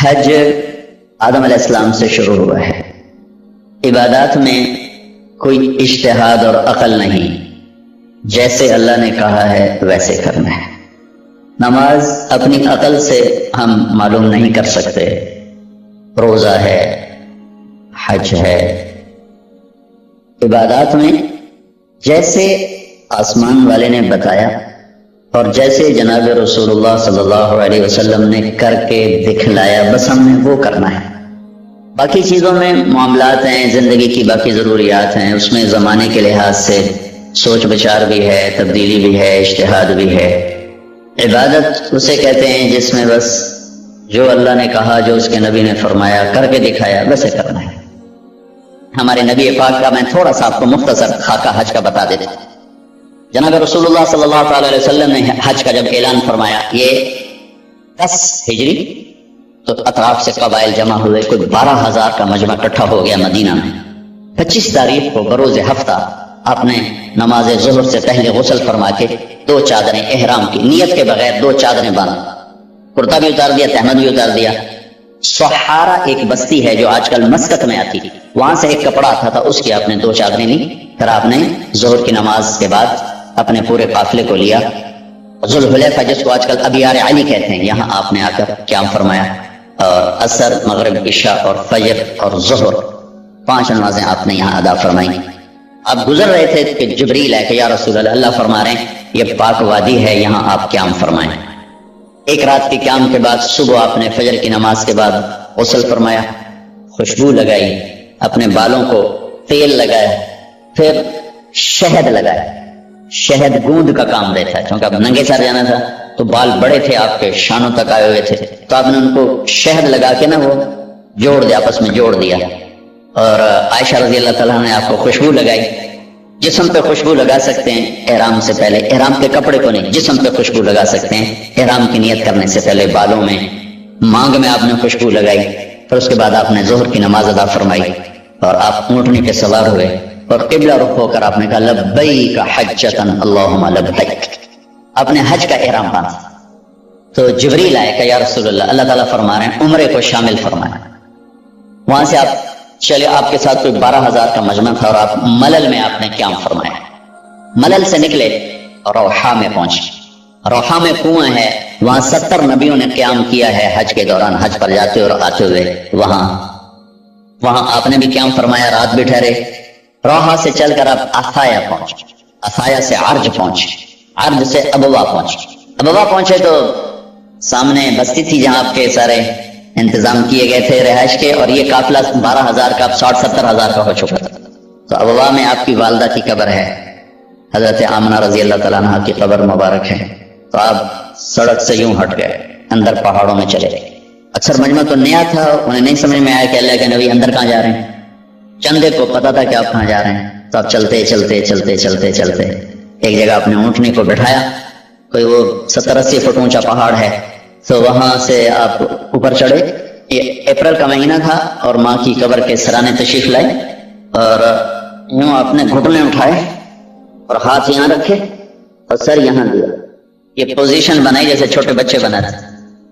حج آدم علیہ السلام سے شروع ہوا ہے. عبادات میں کوئی اجتہاد اور عقل نہیں، جیسے اللہ نے کہا ہے ویسے کرنا ہے. نماز اپنی عقل سے ہم معلوم نہیں کر سکتے، روزہ ہے، حج ہے. عبادات میں جیسے آسمان والے نے بتایا اور جیسے جناب رسول اللہ صلی اللہ علیہ وسلم نے کر کے دکھلایا، بس ہم نے وہ کرنا ہے. باقی چیزوں میں معاملات ہیں، زندگی کی باقی ضروریات ہیں، اس میں زمانے کے لحاظ سے سوچ بچار بھی ہے، تبدیلی بھی ہے، اجتہاد بھی ہے. عبادت اسے کہتے ہیں جس میں بس جو اللہ نے کہا، جو اس کے نبی نے فرمایا، کر کے دکھایا، ویسے کرنا ہے. ہمارے نبی پاک کا میں تھوڑا سا آپ کو مختصر خاکہ حج کا بتا دیتا ہوں. جناب رسول اللہ صلی اللہ تعالی علیہ وسلم نے حج کا جب اعلان فرمایا، یہ 10 ہجری، تو اطراف سے قبائل جمع ہوئے، کوئی 12,000 کا مجمع اکٹھا ہو گیا مدینہ میں. 25 تاریخ کو بروز ہفتہ آپ نے نماز ظہر سے پہلے غسل فرما کے 2 چادریں احرام کی نیت کے بغیر 2 چادریں باندھ، کرتا بھی اتار دیا، تہمد بھی اتار دیا. سحارا ایک بستی ہے جو آج کل مسقط میں آتی، وہاں سے ایک کپڑا آتا تھا، اس کی آپ نے 2 چادریں لی. پھر آپ نے ظہر کی نماز کے بعد اپنے پورے قافلے کو لیا. ذوالحلیفہ جس کو آج کل ابیار علی کہتے ہیں، یہاں آپ نے آ کر قیام فرمایا، اور عصر، مغرب، عشاء اور فجر اور ظہر 5 نمازیں آپ نے یہاں ادا فرمائی. آپ گزر رہے تھے کہ جبریل ہے کہ یا رسول اللہ، اللہ فرما رہے ہیں یہ پاک وادی ہے، یہاں آپ قیام فرمائیں. ایک رات کی قیام کے بعد صبح آپ نے فجر کی نماز کے بعد غسل فرمایا، خوشبو لگائی، اپنے بالوں کو تیل لگایا، پھر شہد لگایا. شہد گوند کا کام دیتا ہے، کیونکہ اب ننگے سر جانا تھا تو بال بڑے تھے، آپ کے شانوں تک آئے ہوئے تھے، تو آپ نے ان کو شہد لگا کے نا وہ جوڑ دیا، آپس میں جوڑ دیا. اور عائشہ رضی اللہ تعالیٰ نے آپ کو خوشبو لگائی. جسم پہ خوشبو لگا سکتے ہیں احرام سے پہلے، احرام کے کپڑے کو نہیں، جسم پہ خوشبو لگا سکتے ہیں احرام کی نیت کرنے سے پہلے. بالوں میں، مانگ میں آپ نے خوشبو لگائی. پھر اس کے بعد آپ نے ظہر کی نماز ادا فرمائی اور آپ اونٹنی پہ سوار ہوئے اور قبلہ رخ ہو کر آپ نے کہا لبیک حجۃ اللہم لبیک. آپ نے حج کا احرام باندھا تو جبریل آئے کہ یا رسول اللہ، اللہ تعالیٰ فرما رہے ہیں عمرے کو شامل فرمایا. وہاں سے آپ چلے، آپ کے ساتھ کوئی 12,000 کا مجمع تھا، اور آپ ملل میں آپ نے قیام فرمایا. ملل سے نکلے اور روحا میں پہنچے. روحا میں کنواں ہے، وہاں 70 نبیوں نے قیام کیا ہے حج کے دوران، حج پر جاتے اور آتے ہوئے. وہاں آپ نے بھی قیام فرمایا، رات بھی ٹھہرے. روحا سے چل کر آپ اثایا پہنچے، اثایا سے عرج پہنچے، عرج سے ابوا پہنچے. ابوا پہنچے تو سامنے بستی تھی جہاں آپ کے سارے انتظام کیے گئے تھے رہائش کے، اور یہ قافلہ 12,000 کا 60-70,000 کا ہو چکا تھا. تو ابوا میں آپ کی والدہ کی قبر ہے، حضرت آمنہ رضی اللہ تعالیٰ عنہ کی قبر مبارک ہے. تو آپ سڑک سے یوں ہٹ گئے، اندر پہاڑوں میں چلے گئے. اکثر مجمع تو نیا تھا، انہیں نہیں سمجھ میں آیا کہ اللہ کے نبی اندر کہاں جا رہے ہیں. چندے کو پتا تھا کہ آپ کہاں جا رہے ہیں، تو آپ چلتے چلتے چلتے چلتے چلتے ایک جگہ اپنے اونٹنی کو بٹھایا. کوئی وہ 70-80 فٹ اونچا پہاڑ ہے، تو وہاں سے آپ اوپر چڑھے. یہ اپریل کا مہینہ تھا اور ماں کی قبر کے سرانے تشریف لائے، اور یوں اپنے گھٹنے اٹھائے اور ہاتھ یہاں رکھے اور سر یہاں دیا. یہ پوزیشن بنائی جیسے چھوٹے بچے بناتے،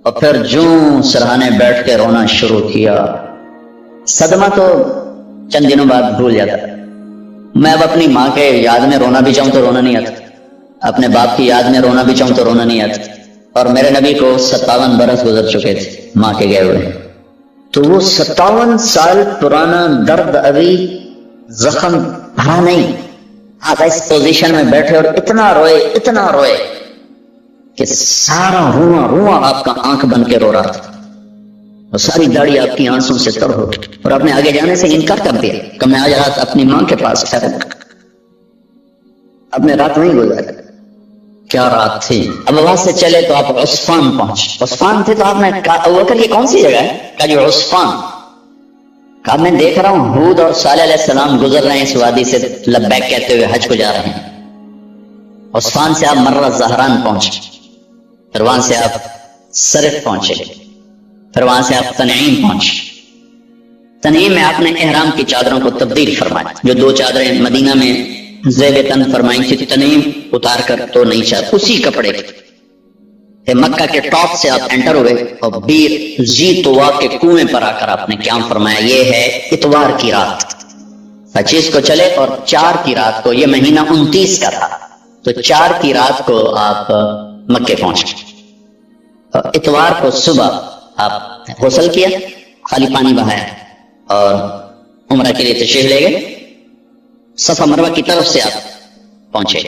اور پھر جوں سرہانے بیٹھ کے رونا شروع کیا. صدمہ تو چند دنوں بعد بھول جاتا. میں اب اپنی ماں کے یاد میں رونا بھی چاہوں تو رونا نہیں آتا، اپنے باپ کی یاد میں رونا بھی چاہوں تو رونا نہیں آتا. اور میرے نبی کو 57 برس گزر چکے تھے ماں کے گئے ہوئے، تو وہ 57 سال پرانا درد ابھی زخم بھرا نہیں. آپ اس پوزیشن میں بیٹھے اور اتنا روئے کہ سارا رواں آپ کا آنکھ بن کے رو رہا تھا، اور ساری داڑھی آپ کی آنسوں سے تر ہو گئی. اور آپ نے آگے جانے سے انکار کر دیا کہ میں آج رات اپنی ماں کے پاس ٹھہروں گا. اب میں رات نہیں گزاری. کیا رات تھی. اب وہاں سے چلے تو آپ عصفان پہنچے. عصفان تھے تو آپ نے کہا ابوبکر یہ کون سی جگہ ہے؟ کہا جو عصفان. کہا میں دیکھ رہا ہوں ہود اور صالح علیہ السلام گزر رہے ہیں اس وادی سے، لبیک کہتے ہوئے حج کو جا رہے ہیں. عصفان سے آپ مرہ زہران پہنچے، پھر وہاں سے آپ صرف پہنچے، پھر وہاں سے آپ تنعیم پہنچے. تنعیم میں آپ نے احرام کی چادروں کو تبدیل فرمایا. جو 2 چادریں مدینہ میں زیب تن فرمائی تھی، تنعیم اتار کر تو نہیں چاہ اسی کپڑے کی. کہ مکہ کے ٹاپ سے آپ انٹر ہوئے اور بیر زی طوا کے کنویں پر آ کر آپ نے قیام فرمایا. یہ ہے اتوار کی رات. 25 کو چلے اور 4 کی رات کو، یہ مہینہ 29 کا تھا، تو 4 کی رات کو آپ مکے پہنچے. اتوار کو صبح آپ غسل کیا، خالی پانی بہایا اور عمرہ کے لیے تشریف لے گئے. صفا مروہ کی طرف سے آپ پہنچے.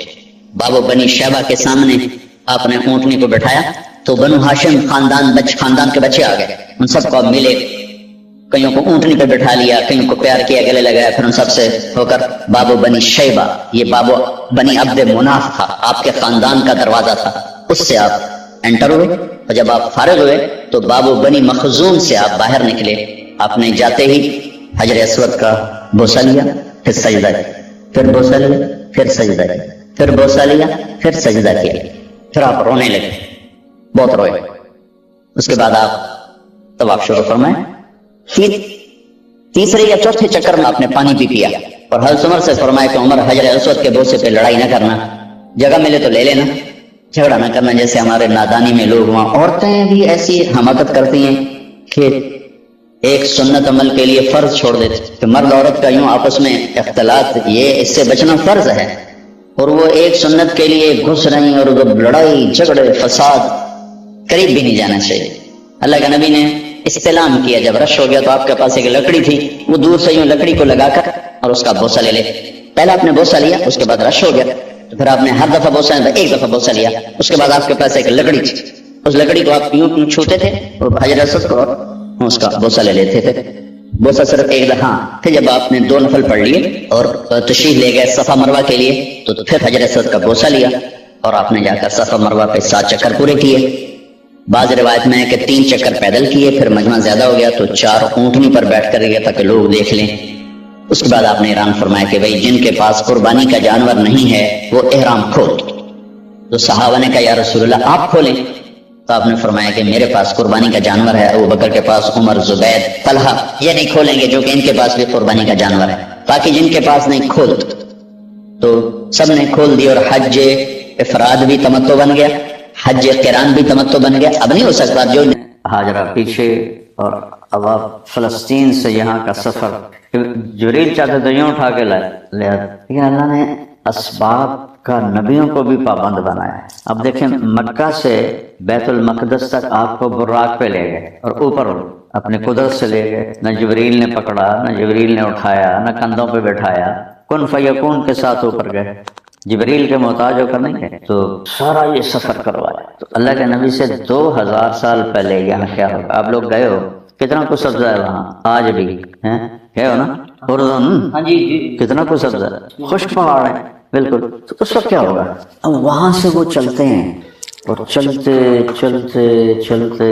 بابو بنی شیبہ کے سامنے آپ نے اونٹنی کو بٹھایا تو بنو ہاشم خاندان کے بچے آ گئے. ان سب کو آپ ملے، کئیوں کو اونٹنی پہ بٹھا لیا، کئیوں کو پیار کیا، گلے لگایا. پھر ان سب سے ہو کر بابو بنی شیبہ، یہ بابو بنی عبد مناف تھا، آپ کے خاندان کا دروازہ تھا، اس سے آپ انٹر ہوئے. اور جب آپ فارغ ہوئے تو بابو بنی مخزوم سے آپ باہر نکلے. آپ نے جاتے ہی حجر اسود کا بوسہ لیا، پھر سجدہ کیا، پھر بوسہ لیا، پھر سجدہ کیا، پھر بوسہ لیا، پھر سجدہ کیا. پھر آپ رونے لگے، بہت روئے. اس کے بعد آپ طواف شروع فرمائے. تیسرے یا چوتھے چکر میں آپ نے پانی بھی پیا اور حضرت عمر سے فرمایا کہ عمر، حجر اسود کے بوسے پہ لڑائی نہ کرنا، جگہ ملے تو لے لینا، جھگڑا نہ کرنا. جیسے ہمارے نادانی میں لوگ وہاں عورتیں بھی ایسی حماقت کرتی ہیں کہ ایک سنت عمل کے لیے فرض چھوڑ دیتے کہ مرد عورت کا یوں آپس میں اختلاط، یہ اس سے بچنا فرض ہے، اور وہ ایک سنت کے لیے گھس رہی اور لڑائی جھگڑے فساد، قریب بھی نہیں جانا چاہیے. اللہ کے نبی نے استلام کیا، جب رش ہو گیا تو آپ کے پاس ایک لکڑی تھی، وہ دور سے یوں لکڑی کو لگا کر اور اس کا بوسہ لے لے. پہلا آپ نے بوسہ لیا، اس کے بعد رش ہو گیا تو پھر آپ نے ہر دفعہ بوسہ، ایک دفعہ بوسہ لیا. اس کے بعد آپ کے پاس ایک لکڑی تھی، اس لکڑی کو آپ یوں چھوتے تھے اور حجر اسود کو اس کا بوسہ لے لیتے تھے. بوسہ صرف ایک دفعہ. پھر جب آپ نے 2 نفل پڑھ لیے اور تشریف لے گئے صفا مروہ کے لیے تو پھر حجر اسود کا بوسہ لیا اور آپ نے جا کر صفا مروہ پہ 7 چکر پورے کیے. بعض روایت میں ہے کہ 3 چکر پیدل کیے، پھر مجمع زیادہ ہو گیا تو 4 اونٹنی پر بیٹھ کر گیا تاکہ لوگ دیکھ لیں. اس کے بعد آپ نے احرام فرمایا کہ بھئی جن کے پاس قربانی کا جانور نہیں ہے وہ احرام کھول. تو صحابہ نے کہا یا رسول اللہ آپ کھولیں. تو آپ نے فرمایا کہ میرے پاس قربانی کا جانور ہے، ابو بکر کے پاس، عمر، زبیر، طلحہ یہ نہیں کھولیں گے جو کہ ان کے پاس بھی قربانی کا جانور ہے. باقی جن کے پاس نہیں کھول. تو سب نے کھول دی اور حج افراد بھی تمتع بن گیا، حج قران بھی تمتع بن گیا. اب نہیں ہو سکتا جو ہاجرہ پیچھے اور اب آپ فلسطین سے یہاں کا سفر، جبریل چاہتے تو یوں اٹھا کے لائے، لیکن اللہ نے اسباب کا نبیوں کو بھی پابند بنایا. اب دیکھیں مکہ سے بیت المقدس تک آپ کو براق پہ لے گئے اور اوپر اپنے قدرت سے لے گئے. نہ جبریل نے پکڑا، نہ جبریل نے اٹھایا، نہ کندھوں پہ بٹھایا، کن فیکون کے ساتھ اوپر گئے. جبریل کے محتاج ہو کر نہیں گئے، تو سارا یہ سفر کروایا. تو اللہ کے نبی سے 2000 سال پہلے یہاں کیا ہوگا؟ آپ لوگ گئے ہو، کتنا کچھ سبزہ ہے وہاں آج بھی ہیں، گئے ہو نا اردن؟ کتنا کچھ سبزہ ہے، خشک پہاڑ ہے بالکل. تو اس وقت کیا ہوگا؟ اب وہاں سے وہ چلتے ہیں اور چلتے چلتے چلتے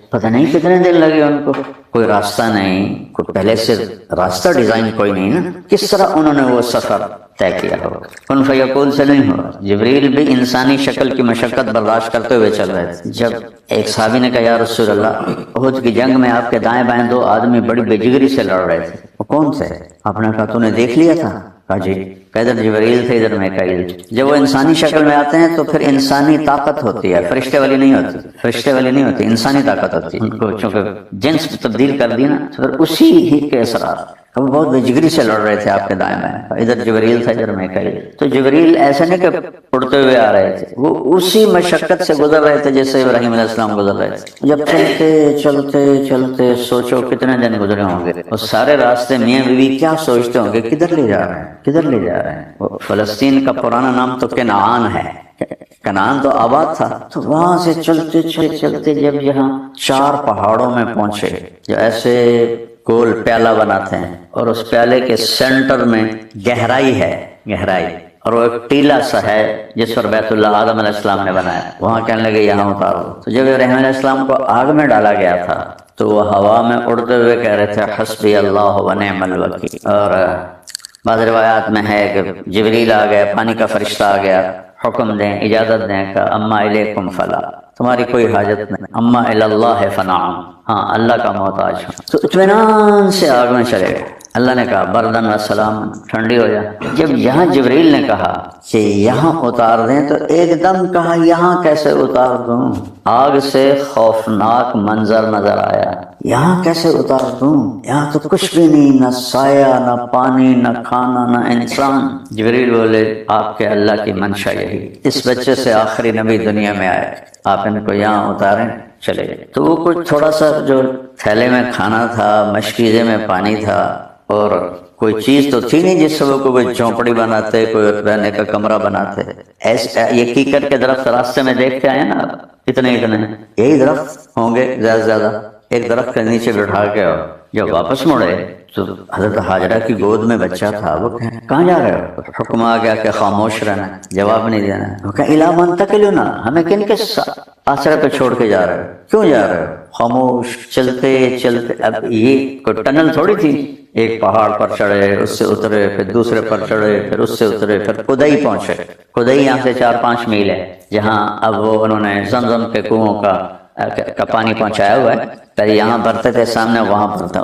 پتہ نہیں کتنے دن لگے ان کو، کوئی راستہ نہیں، کوئی پہلے سے راستہ ڈیزائن کوئی نہیں نا. کس طرح انہوں نے وہ سفر طے کیا ہوگا؟ کن فیکون سے نہیں ہوگا. جبریل بھی انسانی شکل کی مشقت برداشت کرتے ہوئے چل رہے تھے. جب ایک صحابی نے کہا یا رسول اللہ، احد کی جنگ میں آپ کے دائیں بائیں 2 آدمی بڑی بے جگری سے لڑ رہے تھے، وہ کون تھے؟ آپ نے کہا تو نے دیکھ لیا تھا؟ کہا جی. کہ ادھر جبریل تھے، ادھر میکائیل. جب وہ انسانی شکل میں آتے ہیں تو پھر انسانی طاقت ہوتی ہے، فرشتے والی نہیں ہوتی، فرشتے والی نہیں ہوتی، انسانی طاقت ہوتی ہے. ان کو چونکہ جنس تبدیل کر دی نا، تو پھر اسی ہی کے اثرات. وہ بہت بے جگری سے لڑ رہے تھے آپ کے دائیں بائیں، ادھر جبریل تھا، ادھر میکائیل. تو جبریل ایسے نہیں کہ اڑتے ہوئے آ رہے تھے، وہ اسی مشقت سے گزر رہے تھے جیسے ابراہیم علیہ السلام گزر رہے تھے. جب چلتے چلتے چلتے سوچو کتنے دن گزرے ہوں گے، اور سارے راستے میاں بیوی کیا سوچتے ہوں گے، کدھر لے جا رہے ہیں، کدھر لے جا رہے ہیں. فلسطین کا پرانا نام تو کنعان ہے، کنعان تو آباد تھا. تو وہاں سے چلتے چلتے چلتے جب یہاں 4 پہاڑوں میں پہنچے جو ایسے گول پیالہ بناتے ہیں، اور اس پیالے کے سینٹر میں گہرائی ہے، گہرائی، اور وہ ایک ٹیلا سا ہے جس پر بیت اللہ آدم علیہ السلام نے بنایا. وہاں کہنے لگے یہاں اتارو. تو جب ابراہیم علیہ السلام کو آگ میں ڈالا گیا تھا تو وہ ہوا میں اڑتے ہوئے کہہ رہے تھے حسبی اللہ و نعم الوکیل. اور بعض روایات میں ہے کہ جبریل آ گیا، پانی کا فرشتہ آ گیا، حکم دیں، اجازت دیں کہ اما الیکم فلا، تمہاری کوئی حاجت نہیں، اما الی اللہ فنعم، ہاں اللہ کا محتاج ہوں. تو اطمینان سے آگ میں چلے گئے. اللہ نے کہا بردن و سلام، ٹھنڈی ہو جا۔ جب یہاں جبریل نے کہا کہ یہاں اتار دیں تو ایک دم کہا یہاں کیسے اتار دوں؟ آگ سے خوفناک منظر نظر آیا، یہاں کیسے اتار دوں؟ یہاں تو کچھ بھی نہیں، نہ سایہ، نہ پانی، نہ کھانا، نہ انسان۔ جبریل بولے آپ کے اللہ کی منشا یہی، اس بچے سے آخری نبی دنیا میں آئے، آپ ان کو یہاں اتاریں، چلے گئے۔ تو وہ کچھ تھوڑا سا جو تھیلے میں کھانا تھا، مشکیزے میں پانی تھا، اور کوئی چیز تو تھی نہیں جس سے وہ کوئی جھونپڑی بناتے، کوئی رہنے کا کمرہ بناتے۔ ایسے یہ کیکر کے درخت راستے میں دیکھتے آئے نا، اتنے یہی درخت ہوں گے زیادہ سے زیادہ، ایک درخت کے نیچے بٹھا کے اور جب واپس مڑے تو حضرت ہاجرہ کی گود میں بچہ تھا۔ وہ کہاں جا رہے ہو؟ حکم آ گیا کہ خاموش رہنا، جواب نہیں دینا۔ وہ کہا الا منتقلنا، ہمیں کن کے آسرے پہ چھوڑ کے جا رہے ہو؟ کیوں جا رہے ہو؟ خاموش چلتے چلتے، اب یہ کوئی ٹنل تھوڑی تھی، ایک پہاڑ پر چڑھے، اس سے اترے، پھر دوسرے پر چڑھے، پھر اس سے اترے، پھر کدئی پہنچے۔ کدئی یہاں سے 4-5 میل ہے، جہاں اب وہ انہوں نے زمزم کے کنووں کا پانی پہنچایا ہوا ہے۔ پہلے یہاں بھرتے تھے سامنے، وہاں بھرتا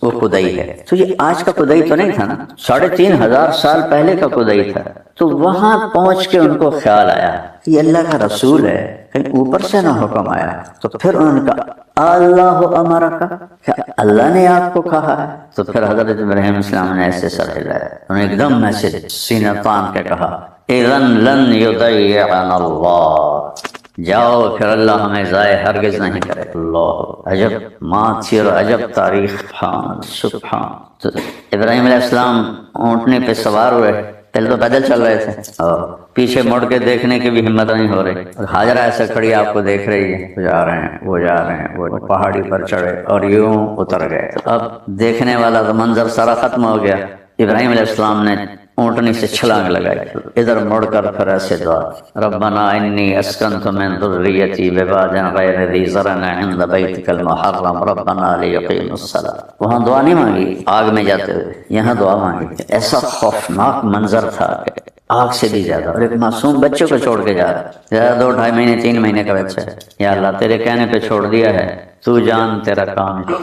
وہ کدئی ہے۔ تو یہ آج کا کدئی تو نہیں تھا نا، 3500 سال پہلے کا کدئی تھا۔ تو وہاں پہنچ کے ان کو خیال آیا کہ یہ اللہ کا رسول ہے، کہیں اوپر سے نہ حکم آیا۔ تو پھر انہوں نے کہا اللہ ہمارا کہا، کیا اللہ نے آپ کو کہا ہے؟ تو پھر حضرت ابراہیم السلام نے ایسے سر ہلایا، انہوں نے ایک دم میسج سینہ تان کے کہا اذن لن یضیعنا اللہ، جاؤ پھر اللہ ہمیں ضائع ہرگز نہیں کرے۔ اللہ، عجب ماں تھی اور عجب تاریخ، سبحان۔ تو ابراہیم علیہ السلام اونٹنے پہ سوار ہوئے، پہلے تو پیدل چل رہے تھے اور پیچھے مڑ کے دیکھنے کی بھی ہمت نہیں ہو رہی، اور ہاجرہ ایسے کھڑی آپ کو دیکھ رہی ہے، وہ جا رہے ہیں، وہ جا رہے ہیں، وہ پہاڑی پر چڑھے اور یوں اتر گئے۔ اب دیکھنے والا تو منظر سارا ختم ہو گیا۔ ابراہیم علیہ السلام نے اونٹنی سے چھلانگ لگائی، ادھر مڑ کر پھر ایسے دعا، ربنا انی اسکنت من ذریتی بواد غیر ذی زرع عند بیتک المحرم ربنا لیقیموا الصلاۃ۔ وہاں دعا نہیں مانگی آگ میں جاتے ہوئے، یہاں دعا مانگی۔ ایسا خوفناک منظر تھا کہ آگ سے بھی زیادہ، اور ایک معصوم بچے کو چھوڑ کے جا رہا ہے، زیادہ 2-2.5 مہینے 3 مہینے کا بچہ ہے۔ یا اللہ تیرے کہنے پہ چھوڑ دیا ہے، تو جان تیرا کام ہے۔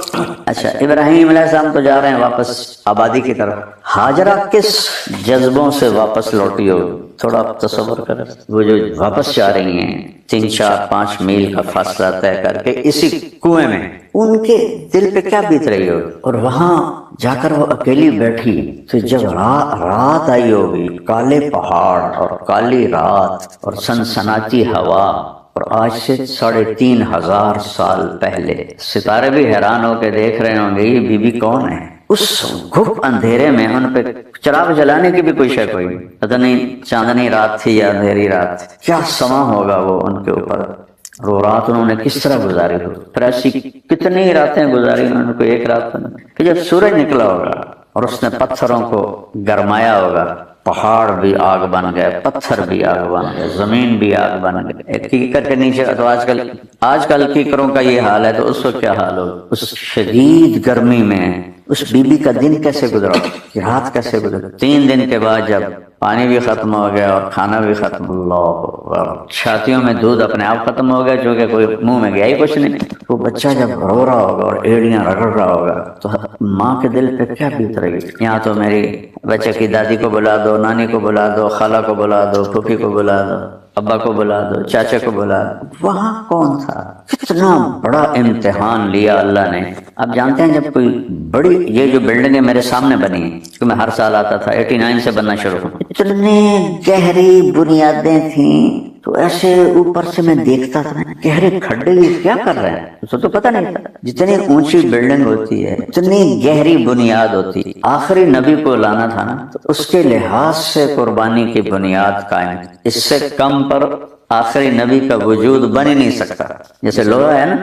اچھا، ابراہیم علیہ السلام تو جا رہے ہیں واپس آبادی کی طرف، ہاجرہ کس جذبوں سے واپس لوٹی ہوگی؟ تھوڑا تصور کریں، وہ جو واپس جا رہی ہیں 3-4-5 میل کا فاصلہ طے کر کے اسی کنویں میں، ان کے دل پہ کیا بیت رہی ہوگی؟ اور وہاں جا کر وہ اکیلی بیٹھی، تو جب رات آئی ہوگی، کالے پہاڑ اور کالی رات اور سنسناتی ہوا، اور آج سے 3500 سال پہلے، ستارے بھی حیران ہو کے دیکھ رہے ہوں گے یہ بی بی کون ہے؟ اس گھپ اندھیرے میں ان پہ چراغ جلانے کی بھی کوئی شے کوئی، پتہ نہیں چاندنی رات تھی یا اندھیری رات، کیا سما ہوگا وہ ان کے اوپر، اور وہ رات انہوں نے کس طرح گزاری ہو؟ پھر ایسی کتنی راتیں گزاری انہوں نے، کوئی ایک رات کہ جب سورج نکلا ہوگا اور اس نے پتھروں کو گرمایا ہوگا، پہاڑ بھی آگ بن گئے، پتھر بھی آگ بن گئے، زمین بھی آگ بن گئے۔ ایک کیکر کے نیچے، تو آج کل کیکروں کا یہ حال ہے، تو اس وقت کیا حال ہو؟ اس شدید گرمی میں اس بی بی کا دن کیسے گزرا، رات کیسے گزرا؟ 3 دن کے بعد جب پانی بھی ختم ہو گیا اور کھانا بھی ختم، اللہ، چھاتیوں میں دودھ اپنے آپ ختم ہو گیا، چونکہ کوئی منہ میں گیا ہی کچھ نہیں۔ وہ بچہ جب رو رہا ہوگا اور ایڑیاں رگڑ رہا ہوگا تو ماں کے دل پہ کیا بیت رہی؟ یہاں تو میری بچے کی دادی کو بلا دو، نانی کو بلا دو، خالہ کو بلا دو، پھوپھی کو بلا دو، ابا کو بلا دو، چاچے کو بلا دو، وہاں کون تھا؟ کتنا بڑا امتحان لیا اللہ نے۔ آپ جانتے ہیں جب کوئی بڑی، یہ جو بلڈنگیں میرے سامنے بنی ہیں، کہ میں ہر سال آتا تھا، 89 سے بننا شروع ہوا، اتنے گہری بنیادیں تھیں، تو ایسے اوپر سے میں دیکھتا تھا گہرے کھڈے کیا کر رہے ہیں، اس کو تو پتہ نہیں تھا۔ جتنی اونچی بلڈنگ ہوتی ہے اتنی گہری بنیاد ہوتی ہے۔ آخری نبی کو لانا تھا نا، تو اس کے لحاظ سے قربانی کی بنیاد قائم، اس سے کم پر آخری نبی کا وجود بن ہی نہیں سکتا۔ جیسے لوہا ہے نا،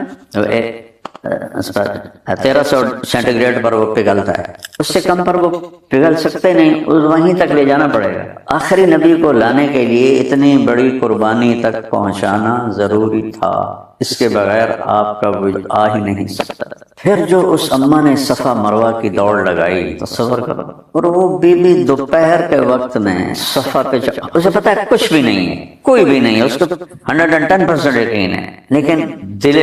1300 سینٹی گریڈ پر وہ پگھلتا ہے، اس سے کم پر وہ پگھل سکتے نہیں، وہیں تک لے جانا پڑے گا۔ آخری نبی کو لانے کے لیے اتنی بڑی قربانی تک پہنچانا ضروری تھا، اس کے بغیر آپ کا وجود آ ہی نہیں سکتا۔ پھر جو اس اماں نے صفا مروہ کی دوڑ لگائی، تصور کرو، اور وہ بی بی دوپہر کے وقت میں صفا پہ اسے پتا ہے کچھ بھی نہیں ہے، کوئی بھی نہیں ہے، اس کو 110% یقین ہے، لیکن دل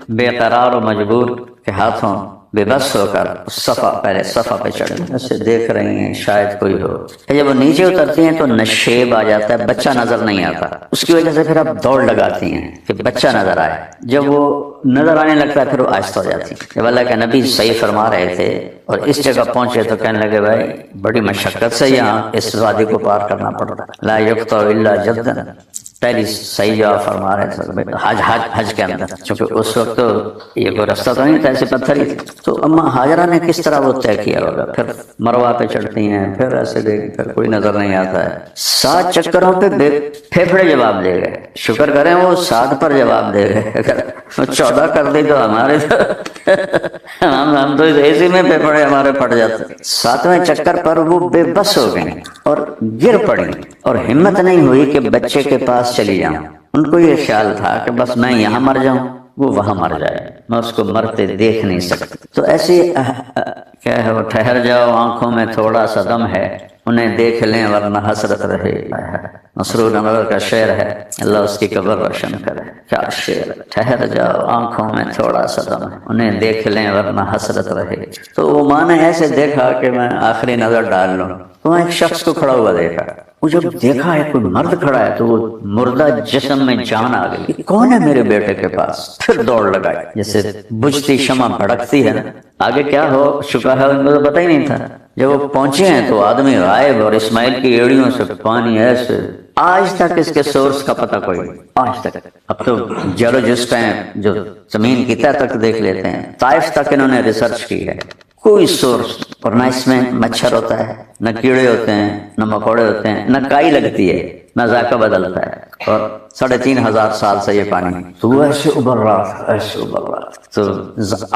بے قرار و مجبور کے ہاتھوں بے بس ہو کر صفا پہلے صفا پہ چڑھ ایسے دیکھ رہی ہیں شاید کوئی ہو. جب وہ نیچے اترتی ہیں تو نشیب آ جاتا ہے, بچہ نظر نہیں آتا. اس کی وجہ سے پھر اب دوڑ لگاتی ہیں کہ بچہ نظر آئے. جب وہ نظر آنے لگتا ہے پھر وہ آہستہ ہو جاتی ہیں. جب اللہ کے نبی صحیح فرما رہے تھے اور اس جگہ پہنچے تو کہنے لگے بھائی بڑی مشقت سے یہاں اس وادی کو پار کرنا پڑتا ہے. لا یقطع الا جدا, پہلی صحیح جواب فرما رہے تھے حج کے اندر, چونکہ اس وقت تو یہ کوئی رستہ تو نہیں تھا, ایسے پتھر ہی تھے. تو اما ہاجرہ نے کس طرح وہ طے کیا ہوگا. پھر مروہ پہ چڑھتی ہیں, پھر ایسے دیکھ پھر کوئی نظر نہیں آتا ہے. 7 چکروں پہ پھیپھڑے جواب دے گئے. شکر کریں وہ 7 پر جواب دے گئے, اگر 14 کر دی تو ہمارے ہم تو اسی میں پھیپھڑے ہمارے پھٹ جاتے. 7ویں چکر پر وہ بے بس ہو گئیں اور گر پڑی اور ہمت نہیں ہوئی کہ بچے کے پاس چلی جاؤں. ان کو یہ خیال تھا کہ بس میں یہاں مر جاؤں وہ وہاں مر جائے, میں اس کو مرتے دیکھ نہیں سکتی. تو ایسی کیا ہے وہ ٹھہر جاؤ آنکھوں میں تھوڑا سا دم ہے, انہیں دیکھ لیں ورنہ حسرت رہے. مسرور انور کا شعر ہے, اللہ اس کی قبر روشن کرے. کیا شعر, ٹھہر جاؤ آنکھوں میں تھوڑا سا دم ہے, انہیں دیکھ لیں ورنہ حسرت رہے. تو وہ ماں نے ایسے دیکھا کہ میں آخری نظر ڈال لوں. تو ایک شخص کو کھڑا ہوا دیکھا. وہ جب دیکھا ہے کوئی مرد کھڑا ہے تو وہ مردہ جسم میں جان آ گئی. کون ہے میرے بیٹے کے پاس؟ پھر دوڑ لگائی جیسے بجھتی شمع بھڑکتی ہے نا. آگے کیا ہو چکا ہے ان کو تو پتہ ہی نہیں تھا. جب وہ پہنچے ہیں تو آدمی غائب اور اسماعیل کی ایڑیوں سے پانی ایسے. آج تک اس کے سورس کا پتہ کوئی نہیں, آج تک. اب تو جیولوجسٹ ہیں جو زمین کی تہ تک دیکھ لیتے ہیں, طائف تک انہوں نے ریسرچ کی ہے, کوئی سورس. اور نہ اس میں مچھر ہوتا ہے, نہ کیڑے ہوتے ہیں, نہ مکوڑے ہوتے ہیں, نہ کائی لگتی ہے, نہ ذائقہ بدلتا ہے. اور 3500 سال سے یہ پانی تو وہ ایسے ابل رہا تھا, ایسے ابل رہا تھا. تو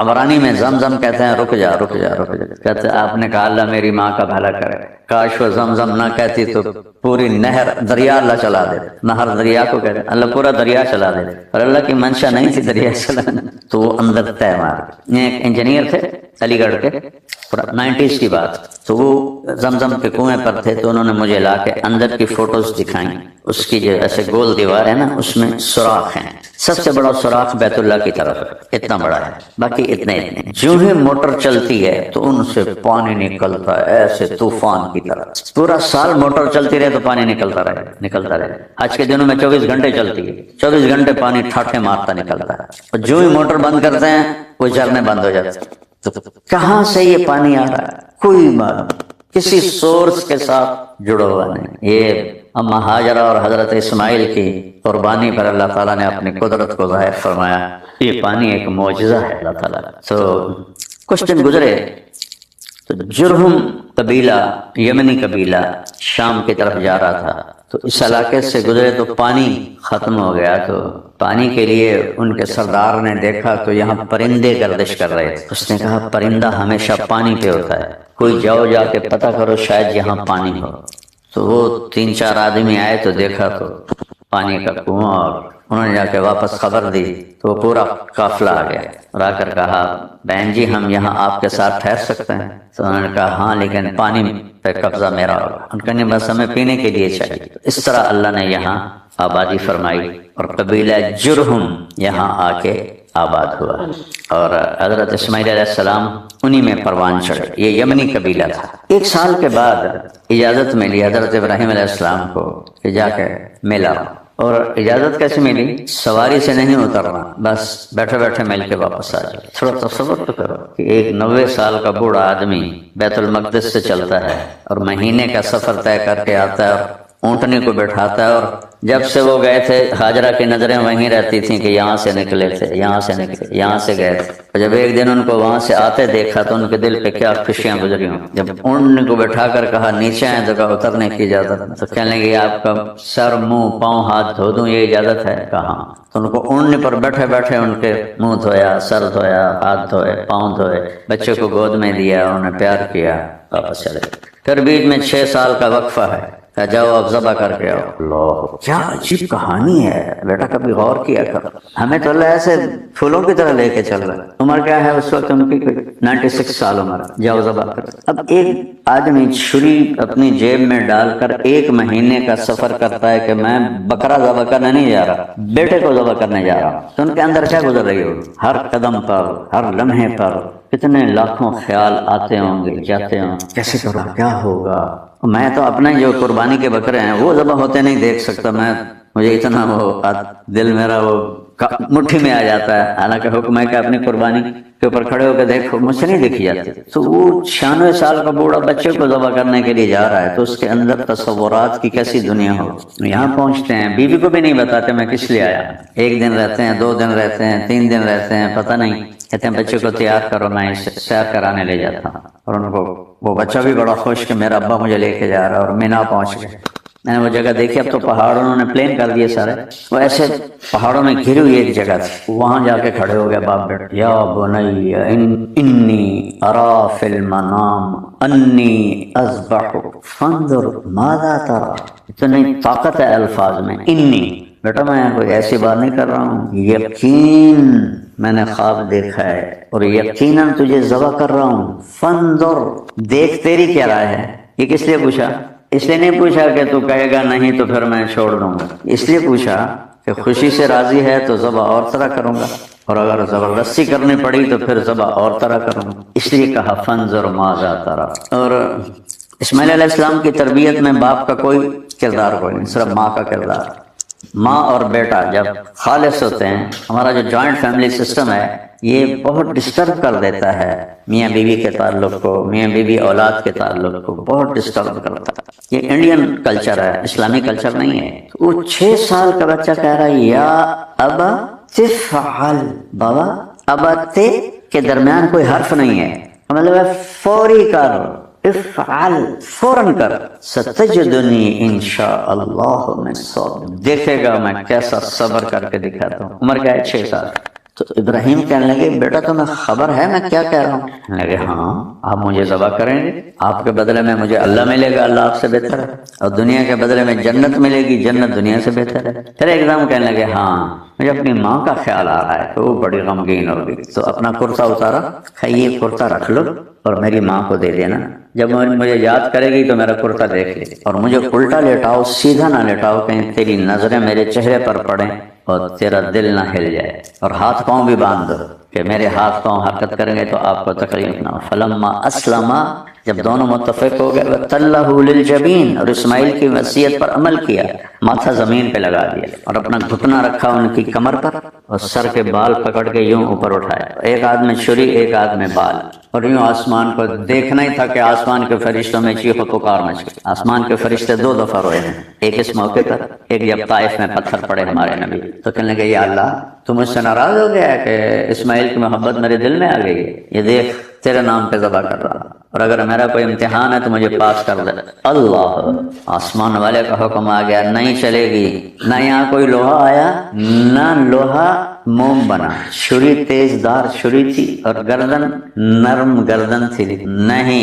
عبرانی میں زمزم کہتے ہیں رک جا رک جا رک جا. کہتے ہیں آپ نے کہا اللہ میری ماں کا بھلا کرے, کاش وہ زمزم نہ کہتی تو پوری نہر دریا اللہ چلا دے. نہر دریا کو کہتے ہیں, اللہ پورا دریا چلا دے. اور اللہ کی منشا نہیں تھی دریا چلانا, تو وہ اندر طے مار. ایک انجینئر تھے علی گڑھ کے, 90s کی بات. تو وہ زمزم کے کنویں پر تھے, تو انہوں نے مجھے لا کے اندر کی فوٹوز دکھائیں. اس کی جو ایسے گول دیوار ہے نا, اس میں سوراخ ہیں. سب سے بڑا سوراخ بیت اللہ کی طرف اتنا بڑا ہے, باقی اتنے. جو ہی موٹر چلتی ہے تو ان سے پانی نکلتا ہے ایسے طوفان کی طرح. پورا سال موٹر چلتی رہے تو پانی نکلتا رہے. آج کے دنوں میں 24 گھنٹے چلتی ہے, 24 گھنٹے پانی ٹھاٹھے مارتا نکلتا ہے. اور جو ہی موٹر بند کرتے ہیں وہ جھرنے بند ہو جاتے ہیں. تو کہاں سے یہ پانی آ رہا ہے کوئی معلوم, کسی سورس کے ساتھ جڑا ہوا نہیں. یہ اما ہاجرہ اور حضرت اسماعیل کی قربانی پر اللہ تعالیٰ نے اپنی قدرت کو ظاہر فرمایا. یہ پانی ایک معجزہ ہے اللہ تعالیٰ. تو کچھ دن گزرے تو جرہم قبیلہ, یمنی قبیلہ شام کی طرف جا رہا تھا. تو اس علاقے سے گزرے تو پانی ختم ہو گیا. تو پانی کے لیے ان کے سردار نے دیکھا تو یہاں پرندے گردش کر رہے تھے. اس نے کہا پرندہ ہمیشہ پانی پہ ہوتا ہے, کوئی جاؤ جا کے پتہ کرو شاید یہاں پانی ہو. تو وہ 3-4 آدمی آئے تو دیکھا تو پانی کا کنواں, اور انہوں نے جا کے واپس خبر دی تو وہ پورا قافلہ آ گیا. اور آ کر کہا بہن جی ہم یہاں آپ کے ساتھ ٹھہر سکتے ہیں؟ تو انہوں نے کہا ہاں لیکن پانی پہ قبضہ میرا ہوگا. ان کا نہیں, بس ہمیں پینے کے لیے چاہیے. اس طرح اللہ نے یہاں آبادی فرمائی اور قبیلہ جرہم یہاں آ کے آباد ہوا. اور حضرت اسماعیل علیہ السلام انہی میں پروان چڑھے. یہ یمنی قبیلہ تھا. 1 سال کے بعد اجازت ملی حضرت ابراہیم علیہ السلام کو کہ جا کے ملا. اور اجازت کیسے ملی؟ سواری سے نہیں اترنا, بس بیٹھے بیٹھے مل کے واپس آ جائے. تھوڑا تصور تو کرو کہ ایک 90 سال کا بوڑھا آدمی بیت المقدس سے چلتا ہے اور مہینے کا سفر طے کر کے آتا ہے اور اونٹنی کو بٹھاتا ہے. اور جب سے وہ گئے تھے ہاجرہ کی نظریں وہیں رہتی تھیں کہ یہاں سے نکلے تھے, یہاں سے نکلے, یہاں سے گئے تھے. اور جب ایک دن ان کو وہاں سے آتے دیکھا تو ان کے دل پہ کیا خوشیاں گزری ہوں. جب اونٹنی کو بٹھا کر کہا نیچے آئیں تو کہا اترنے کی اجازت, تو کہنے لگے آپ کا سر منہ پاؤں ہاتھ دھو دوں یہ اجازت ہے؟ کہاں. تو ان کو اونٹنی پر بیٹھے بیٹھے ان کے منہ دھویا, سر دھویا, ہاتھ دھوئے, پاؤں دھوئے, بچے کو گود میں دیا, انہیں پیار کیا, واپس چلے. پھر بیچ میں 6 سال کا وقفہ ہے. کہا جاؤ اب ذبح کر کے آؤ. اللہ کیا عجیب کہانی ہے بیٹا, کبھی غور کیا کر. ہمیں تو اللہ ایسے پھولوں کی طرح لے کے چل رہا ہے. عمر کیا ہے اس وقت ان کی 96 سال عمر. جاؤ ذبح کر. اب ایک آدمی چھری اپنی جیب میں ڈال کر 1 مہینے کا سفر کرتا ہے کہ میں بکرا ذبح کرنے نہیں جا رہا, بیٹے کو ذبح کرنے جا رہا ہوں. تو ان کے اندر کیا گزر رہی ہوگی؟ ہر قدم پر, ہر لمحے پر کتنے لاکھوں خیال آتے ہوں گے, جاتے ہوں, کیسے کروں, کیا ہوگا. میں تو اپنے جو قربانی کے بکرے ہیں وہ ذبح ہوتے نہیں دیکھ سکتا. مجھے اتنا وہ دل میرا وہ مٹھی میں آ جاتا ہے. حالانکہ حکم ہے کہ اپنی قربانی کے اوپر کھڑے ہو کے دیکھو, مجھ سے نہیں دیکھی جاتی. تو وہ 96 سال کا بوڑھا بچے کو ذبح کرنے کے لیے جا رہا ہے, تو اس کے اندر تصورات کی کیسی دنیا ہو. یہاں پہنچتے ہیں, بیوی کو بھی نہیں بتاتے میں کس لیے آیا. 1 دن رہتے ہیں, 2 دن رہتے ہیں, 3 دن رہتے ہیں, پتہ نہیں. کہتے ہیں بچے کو تیار کرو, میں اسے سیر کرانے لے جاتا ہوں. اور ان کو وہ بچہ بھی بڑا خوش کہ میرا ابا مجھے لے کے جا رہا ہے. اور مینا پہنچ گئے. میں نے وہ جگہ دیکھی, اب تو پہاڑ انہوں نے پلین کر دیے سارے. وہ ایسے پہاڑوں میں گھری ہوئی ایک جگہ تھی, وہاں جا کے کھڑے ہو گئے باپ بیٹا. یا بنی انی ارا فی المنام انی اذبحک فانظر ماذا تری. اتنی طاقت ہے الفاظ میں. انی بیٹا میں کوئی ایسی بات نہیں کر رہا ہوں, یقین میں نے خواب دیکھا ہے اور یقیناً تجھے ذبح کر رہا ہوں. فانظر دیکھ تیری کیا رائے ہے. یہ کس لیے پوچھا؟ اس لیے نہیں پوچھا کہ تو کہے گا نہیں تو پھر میں چھوڑ دوں گا. اس لیے پوچھا کہ خوشی سے راضی ہے تو ذبح اور طرح کروں گا, اور اگر زبردستی کرنی پڑی تو پھر ذبح اور طرح کروں گا. اس لیے کہا فانظر ماذا تری. اور اسماعیل علیہ السلام کی تربیت میں باپ کا کوئی کردار کوئی نہیں, صرف ماں کا کردار. ماں اور بیٹا جب خالص ہوتے ہیں, ہمارا جو جوائنٹ فیملی سسٹم ہے یہ بہت ڈسٹرب کر دیتا ہے میاں بیوی کے تعلق کو, میاں بیوی اولاد کے تعلق کو بہت ڈسٹرب کرتا ہے. یہ انڈین کلچر ہے, اسلامی کلچر نہیں ہے. وہ 6 سال کا بچہ کہہ رہا ہے یا ابا تفعل, بابا ابا تے کے درمیان کوئی حرف نہیں ہے, مطلب ہے فوری کر, افعل فوراً کر, ستجدنی انشاء اللہ من الصابرین, دیکھے گا میں کیسا صبر کر کے دکھاتا ہوں. عمر کیا ہے 6 سال. تو ابراہیم کہنے لگے بیٹا تمہیں خبر ہے میں کیا کہہ رہا ہوں؟ کہنے لگے ہاں, آپ مجھے ذبح کریں گے, آپ کے بدلے میں مجھے اللہ ملے گا, اللہ آپ سے بہتر ہے, اور دنیا کے بدلے میں جنت ملے گی, جنت دنیا سے بہتر ہے. پھر ایک دم کہنے لگے ہاں مجھے اپنی ماں کا خیال آ رہا ہے. تو وہ بڑی غمگین ہوگی. تو اپنا کرتا اتارا, یہ کرتا رکھ لو اور میری ماں کو دے دینا, جب مجھے یاد کرے گی تو میرا کرتا دیکھ لے, اور مجھے الٹا لیٹاؤ, سیدھا نہ لیٹاؤ, کہیں تیری نظریں میرے چہرے پر پڑیں اور تیرا دل نہ ہل جائے. اور ہاتھ پاؤں بھی باندھ دو کہ میرے ہاتھ پاؤں حرکت کریں گے تو آپ کو تکلیف نہ ہو. فلما اسلما, جب دونوں متفق ہو گئے, وَتَلَّهُ لِلْجَبِينِ, اور اسماعیل کی وصیت پر عمل کیا, ماتھا زمین پہ لگا دیا اور اپنا گھٹنا رکھا ان کی کمر پر, اور سر کے بال پکڑ کے یوں اوپر اٹھایا, ایک ہاتھ میں چھری ایک ہاتھ میں بال, اور یوں آسمان کو دیکھنا ہی تھا کہ آسمان کے فرشتوں میں چیخ و پکار مچ گئی. آسمان کے فرشتے 2 دفعہ روئے ہیں, ایک اس موقع پر, ایک جب طائف میں پتھر پڑے ہمارے نبی. تو کہنے لگے یا اللہ تو مجھ سے ناراض ہو گیا ہے کہ اسماعیل کی محبت میرے دل میں آ گئی ہے, یہ دیکھ تیرے نام پہ ذبح کر رہا, اور اگر میرا کوئی امتحان ہے تو مجھے پاس کر دے. اللہ, آسمان والے کا حکم آ گیا, نہیں چلے گی. نہ یہاں کوئی لوہا آیا, نہ لوہا موم بنا, چھری تیز دار چھری تھی اور گردن نرم گردن تھی, نہیں